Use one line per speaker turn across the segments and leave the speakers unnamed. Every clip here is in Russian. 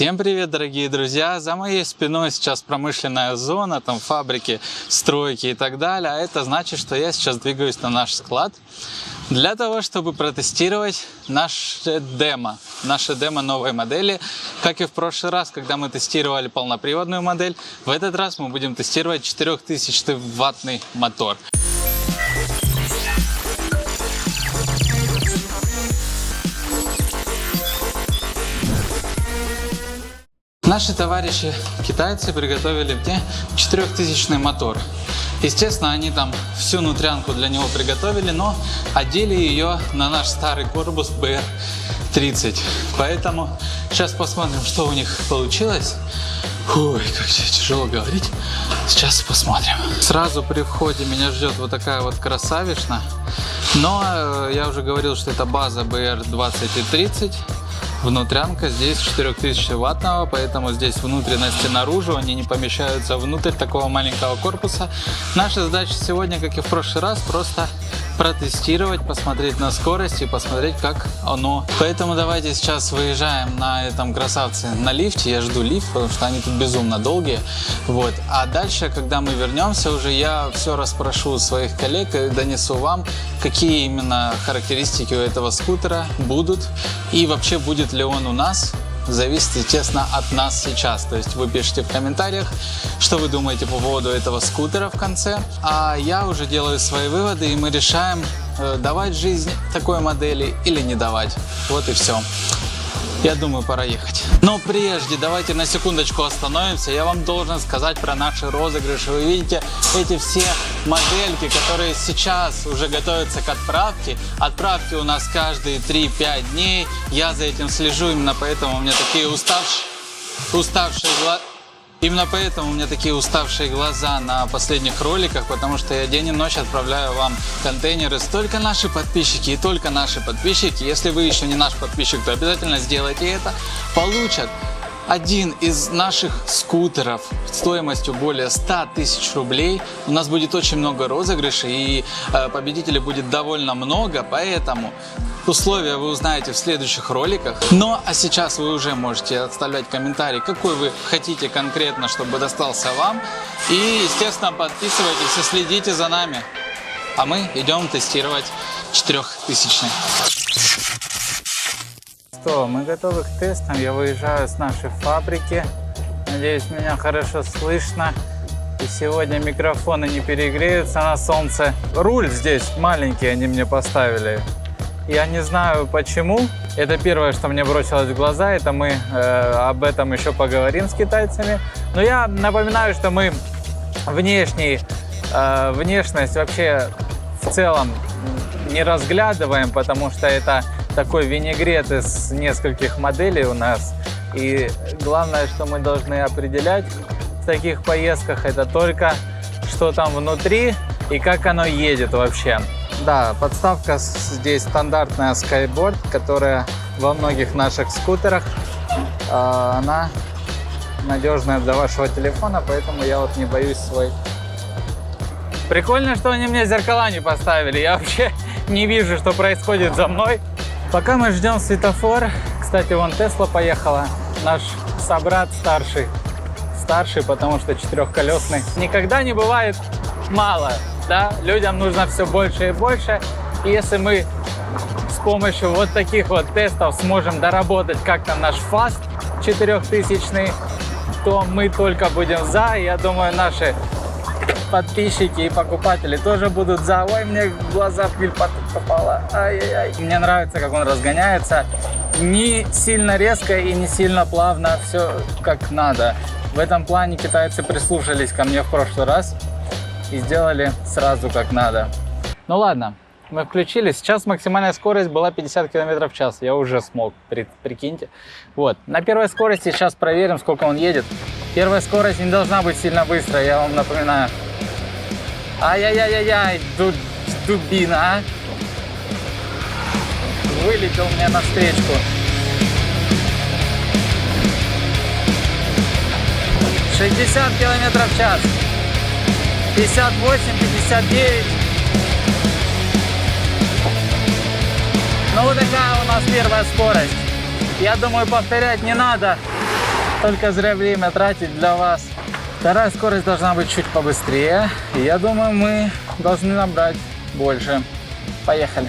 Всем привет, дорогие друзья! За моей спиной сейчас промышленная зона, там фабрики, стройки и так далее. А это значит, что я сейчас двигаюсь на наш склад для того, чтобы протестировать наше демо новой модели. Как и в прошлый раз, когда мы тестировали полноприводную модель, в этот раз мы будем тестировать 4000 ваттный мотор. Наши товарищи китайцы приготовили мне 4000 мотор. Естественно, они там всю внутрянку для него приготовили, но одели ее на наш старый корпус BR30. Поэтому сейчас посмотрим, что у них получилось. Ой, как тяжело говорить. Сейчас посмотрим. Сразу при входе меня ждет вот такая вот красавишна. Но я уже говорил, что это база BR20 и 30. Внутрянка здесь 4000 ваттного, поэтому здесь внутренности наружу, они не помещаются внутрь такого маленького корпуса. Наша задача сегодня, как и в прошлый раз, просто протестировать, посмотреть на скорость и посмотреть, как оно. Поэтому давайте сейчас выезжаем на этом красавце на лифте. Я жду лифт, потому что они тут безумно долгие. Вот. А дальше, когда мы вернемся, уже я все расспрошу своих коллег и донесу вам, какие именно характеристики у этого скутера будут и вообще будет ли он у нас. Зависит, естественно, от нас сейчас. То есть вы пишите в комментариях, что вы думаете по поводу этого скутера в конце. А я уже делаю свои выводы, и мы решаем, давать жизнь такой модели или не давать. Вот и все. Я думаю, пора ехать. Но прежде давайте на секундочку остановимся. Я вам должен сказать про наши розыгрыши. Вы видите эти все модельки, которые сейчас уже готовятся к отправке. Отправки у нас каждые 3-5 дней. Я за этим слежу, именно поэтому у меня такие уставшие глаза. Именно поэтому у меня такие уставшие глаза на последних роликах, потому что я день и ночь отправляю вам контейнеры. Только наши подписчики и только наши подписчики, если вы еще не наш подписчик, то обязательно сделайте это, получат один из наших скутеров стоимостью более 100 тысяч рублей. У нас будет очень много розыгрышей, и победителей будет довольно много, поэтому условия вы узнаете в следующих роликах. Ну а сейчас вы уже можете оставлять комментарий, какой вы хотите конкретно, чтобы достался вам. И, естественно, подписывайтесь и следите за нами. А мы идем тестировать 4000. Что, мы готовы к тестам. Я выезжаю с нашей фабрики. Надеюсь, меня хорошо слышно. И сегодня микрофоны не перегреются на солнце. Руль здесь маленький они мне поставили. Я не знаю почему. Это первое, что мне бросилось в глаза. Это мы об этом еще поговорим с китайцами. Но я напоминаю, что мы внешность вообще в целом не разглядываем, потому что это такой винегрет из нескольких моделей у нас. И главное, что мы должны определять в таких поездках, это только что там внутри и как оно едет вообще. Да, подставка здесь стандартная Skyboard, которая во многих наших скутерах, она надежная для вашего телефона, поэтому я вот не боюсь свой. Прикольно, что они мне зеркала не поставили, я вообще не вижу, что происходит за мной. Пока мы ждем светофор, кстати, вон Тесла поехала, наш собрат старший, потому что четырехколесный. Никогда не бывает мало. Да, людям нужно все больше и больше. И если мы с помощью вот таких вот тестов сможем доработать как-то наш фаст 4000, то мы только будем за. Я думаю, наши подписчики и покупатели тоже будут за. Ой, мне в глаза пыль попала. Ай-яй-яй. Мне нравится, как он разгоняется. Не сильно резко и не сильно плавно. Все как надо. В этом плане китайцы прислушались ко мне в прошлый раз и сделали сразу как надо. Ну ладно, мы включили. Сейчас максимальная скорость была 50 км в час. Я уже смог, прикиньте. Вот. На первой скорости сейчас проверим, сколько он едет. Первая скорость не должна быть сильно быстрой, я вам напоминаю. Ай-яй-яй-яй, дубина, а? Вылетел мне на встречку. 60 км в час. 58, 59. Ну вот такая у нас первая скорость. Я думаю, повторять не надо. Только зря время тратить для вас. Вторая скорость должна быть чуть побыстрее. И я думаю, мы должны набрать больше. Поехали.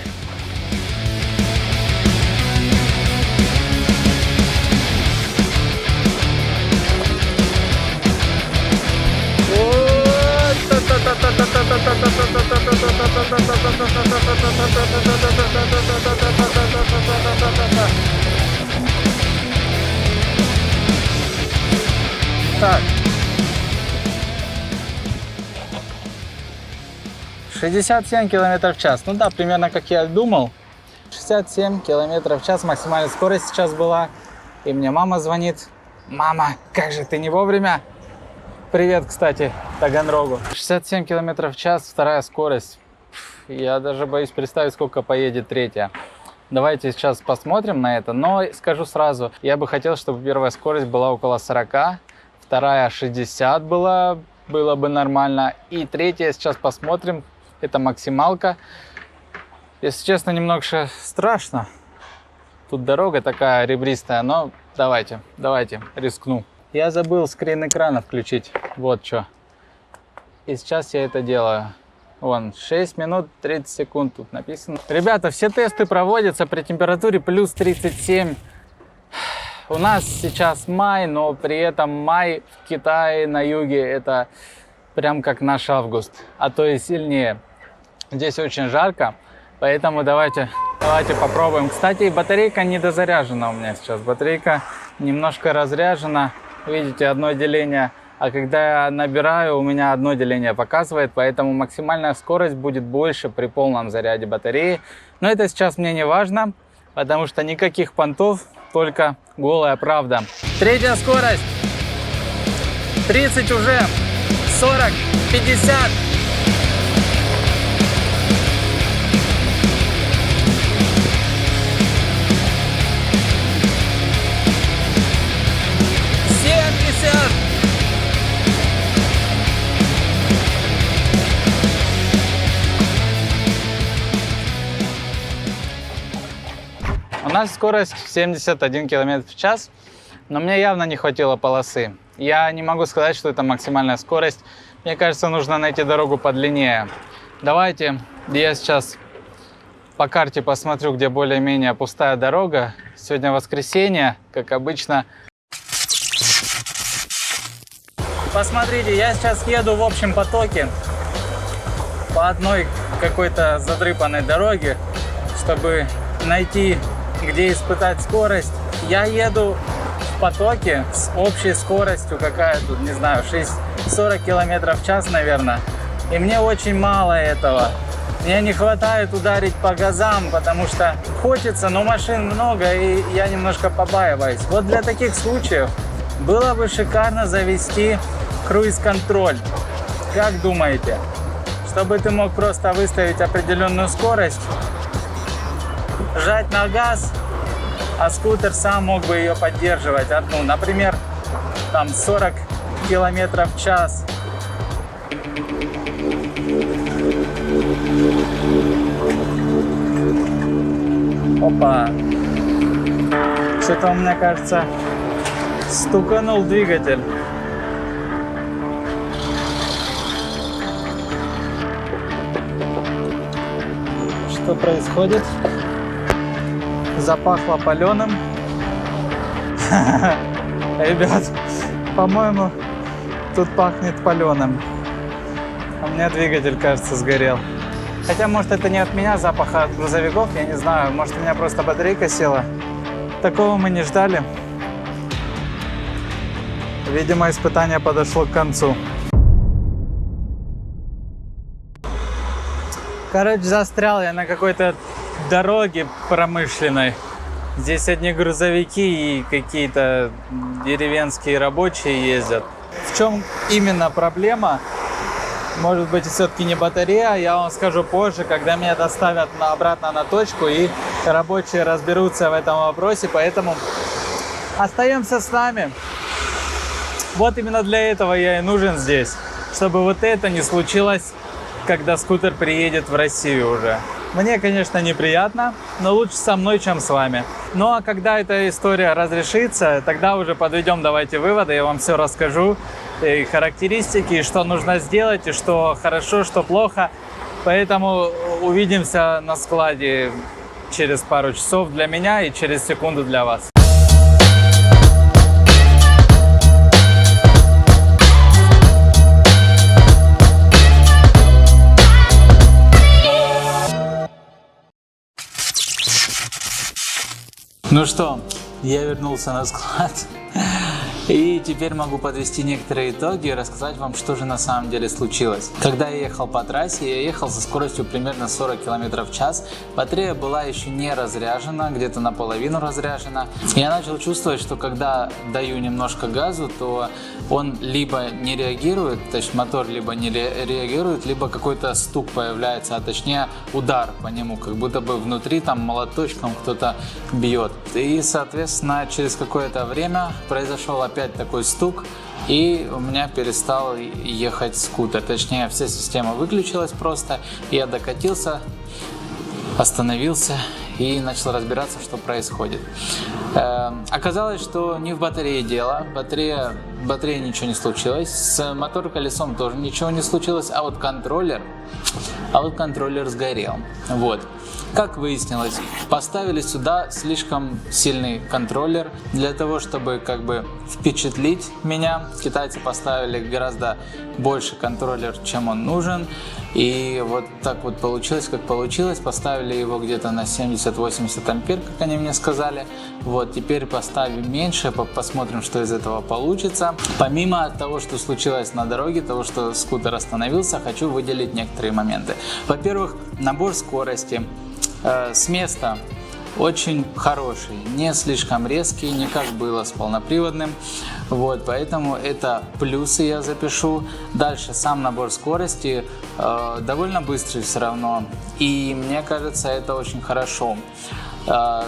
Так. 67 км в час. Ну да, примерно как я думал. 67 км в час максимальная скорость сейчас была. И мне мама звонит. Мама, как же ты не вовремя? Привет, кстати, Таганрогу. 67 км в час, вторая скорость. Я даже боюсь представить, сколько поедет третья. Давайте сейчас посмотрим на это. Но скажу сразу, я бы хотел, чтобы первая скорость была около 40, вторая 60 было бы нормально. И третья сейчас посмотрим. Это максималка. Если честно, немного страшно. Тут дорога такая ребристая, но давайте рискну. Я забыл скрин экрана включить. Вот что. И сейчас я это делаю. Вон, 6 минут 30 секунд тут написано. Ребята, все тесты проводятся при температуре плюс 37. У нас сейчас май, но при этом май в Китае на юге это прям как наш август, а то и сильнее. Здесь очень жарко, поэтому давайте попробуем. Кстати, батарейка недозаряжена у меня сейчас. Батарейка немножко разряжена. Видите, одно деление. А когда я набираю, у меня одно деление показывает, поэтому максимальная скорость будет больше при полном заряде батареи. Но это сейчас мне не важно, потому что никаких понтов, только голая правда. Третья скорость. 30 уже. 40, 50. У нас скорость 71 км в час, но мне явно не хватило полосы. Я не могу сказать, что это максимальная скорость. Мне кажется, нужно найти дорогу подлиннее. Давайте я сейчас по карте посмотрю, где более-менее пустая дорога. Сегодня воскресенье, как обычно. Посмотрите, я сейчас еду в общем потоке по одной какой-то задрыпанной дороге, чтобы найти, где испытать скорость. Я еду в потоке с общей скоростью, какая тут, не знаю, 40 км в час, наверное. И мне очень мало этого. Мне не хватает ударить по газам, потому что хочется, но машин много, и я немножко побаиваюсь. Вот для таких случаев было бы шикарно завести круиз-контроль. Как думаете? Чтобы ты мог просто выставить определенную скорость, жать на газ, а скутер сам мог бы ее поддерживать одну. Например, там 40 км в час. Опа! Что-то у меня, кажется, стуканул двигатель. Что происходит? Запахло паленым. Ребят, по-моему, тут пахнет паленым. У меня двигатель, кажется, сгорел. Хотя, может, это не от меня запах, а от грузовиков, я не знаю. Может, у меня просто батарейка села. Такого мы не ждали. Видимо, испытание подошло к концу. Короче, застрял я на какой-то дороге промышленной. Здесь одни грузовики и какие-то деревенские рабочие ездят. В чем именно проблема? Может быть, все-таки не батарея, я вам скажу позже, когда меня доставят обратно на точку и рабочие разберутся в этом вопросе, поэтому остаемся с нами. Вот именно для этого я и нужен здесь, чтобы вот это не случилось, когда скутер приедет в Россию уже. Мне, конечно, неприятно, но лучше со мной, чем с вами. Ну а когда эта история разрешится, тогда уже подведем, давайте, выводы, я вам все расскажу, и характеристики, и что нужно сделать, и что хорошо, что плохо. Поэтому увидимся на складе через пару часов для меня и через секунду для вас. Ну что, я вернулся на склад, и теперь могу подвести некоторые итоги и рассказать вам, что же на самом деле случилось. Когда я ехал по трассе, я ехал со скоростью примерно 40 км в час. Батарея была еще не разряжена, где-то наполовину разряжена. Я начал чувствовать, что когда даю немножко газу, то он либо не реагирует, то есть мотор либо не реагирует, либо какой-то стук появляется, а точнее удар по нему, как будто бы внутри там молоточком кто-то бьет. И, соответственно, через какое-то время произошел опять такой стук, и у меня перестал ехать скутер. Точнее, вся система выключилась просто, я докатился, остановился и начал разбираться, что происходит. Оказалось, что не в батарее дело, батарея ничего не случилось, с мотор-колесом тоже ничего не случилось, а вот контроллер сгорел. Вот. Как выяснилось, поставили сюда слишком сильный контроллер для того, чтобы как бы впечатлить меня. Китайцы поставили гораздо больше контроллер, чем он нужен. И вот так вот получилось, как получилось. Поставили его где-то на 70-80 ампер, как они мне сказали. Вот, теперь поставим меньше, посмотрим, что из этого получится. Помимо того, что случилось на дороге, того, что скутер остановился, хочу выделить некоторые моменты. Во-первых, набор скорости с места очень хороший, не слишком резкий, не как было с полноприводным. Вот, поэтому это плюсы я запишу. Дальше сам набор скорости довольно быстрый все равно. И мне кажется, это очень хорошо.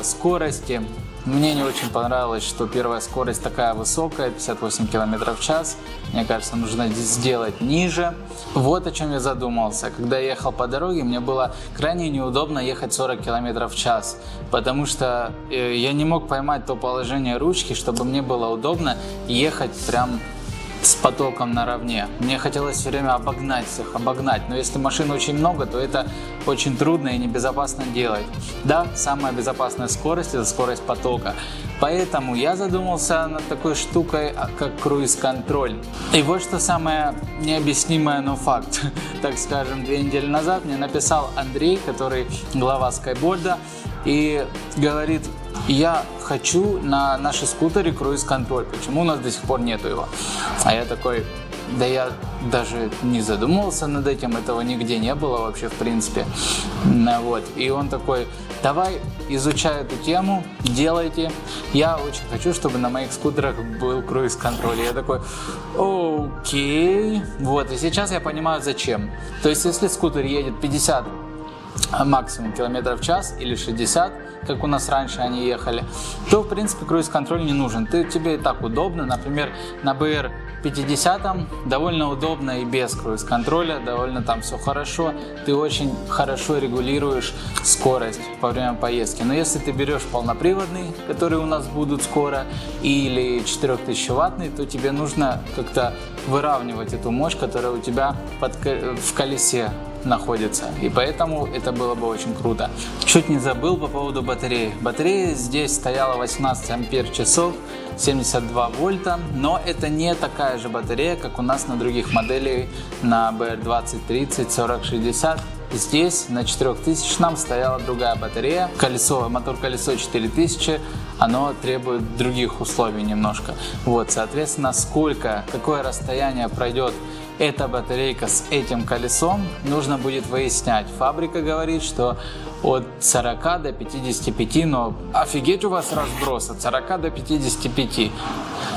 Скорости. Мне не очень понравилось, что первая скорость такая высокая, 58 км в час. Мне кажется, нужно сделать ниже. Вот о чем я задумался. Когда я ехал по дороге, мне было крайне неудобно ехать 40 км в час, потому что я не мог поймать то положение ручки, чтобы мне было удобно ехать прям с потоком наравне. Мне хотелось все время обогнать всех, но если машин очень много, то это очень трудно и небезопасно делать. Да, самая безопасная скорость — это скорость потока. Поэтому я задумался над такой штукой, как круиз-контроль. И вот что самое необъяснимое, но факт. Так скажем, 2 недели назад мне написал Андрей, который глава скайборда, и говорит: я хочу на нашей скутере круиз-контроль, почему у нас до сих пор нету его? А я такой: да я даже не задумывался над этим, этого нигде не было вообще в принципе. Вот. И он такой: давай, изучай эту тему, делайте. Я очень хочу, чтобы на моих скутерах был круиз-контроль. Я такой: окей. Вот, и сейчас я понимаю, зачем. То есть, если скутер едет 50 максимум километров в час или 60, как у нас раньше они ехали, то в принципе круиз-контроль не нужен. Тебе и так удобно. Например, на BR 50 довольно удобно и без круиз-контроля, довольно там все хорошо. Ты очень хорошо регулируешь скорость во время поездки. Но если ты берешь полноприводный, которые у нас будут скоро, или 4000 ваттный, то тебе нужно как-то выравнивать эту мощь, которая у тебя в колесе находится. И поэтому это было бы очень круто. Чуть не забыл по поводу батареи. Батарея здесь стояла 18 ампер часов, 72 вольта, но это не такая же батарея, как у нас на других моделях, на BR20, 30, 40, 60. Здесь на 4000 стояла другая батарея. Мотор-колесо 4000, оно требует других условий немножко. Вот, соответственно, какое расстояние пройдет эта батарейка с этим колесом, нужно будет выяснять. Фабрика говорит, что от 40 до 55, но офигеть у вас разброс, от 40 до 55.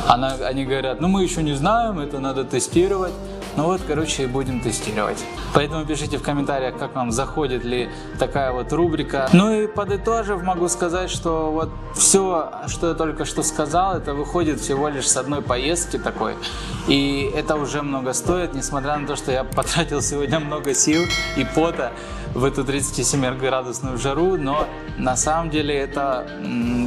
Они говорят: ну мы еще не знаем, это надо тестировать. Ну вот, короче, и будем тестировать. Поэтому пишите в комментариях, как вам, заходит ли такая вот рубрика. Ну и подытожив, могу сказать, что вот все, что я только что сказал, это выходит всего лишь с одной поездки такой. И это уже много стоит, несмотря на то, что я потратил сегодня много сил и пота. в эту 37-градусную жару, но на самом деле это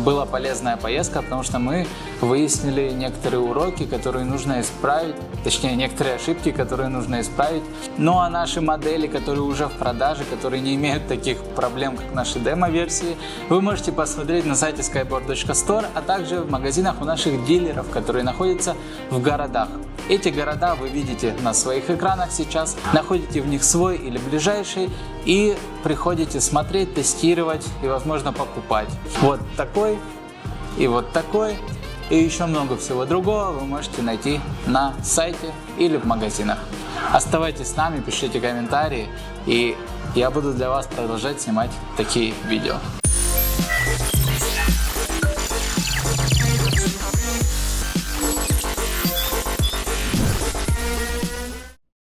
была полезная поездка, потому что мы выяснили некоторые уроки, которые нужно исправить, точнее некоторые ошибки, которые нужно исправить. Ну а наши модели, которые уже в продаже, которые не имеют таких проблем, как наши демо-версии, вы можете посмотреть на сайте skyboard.store, а также в магазинах у наших дилеров, которые находятся в городах. Эти города вы видите на своих экранах сейчас, находите в них свой или ближайший и приходите смотреть, тестировать и, возможно, покупать. Вот такой и вот такой и еще много всего другого вы можете найти на сайте или в магазинах. Оставайтесь с нами, пишите комментарии, и я буду для вас продолжать снимать такие видео.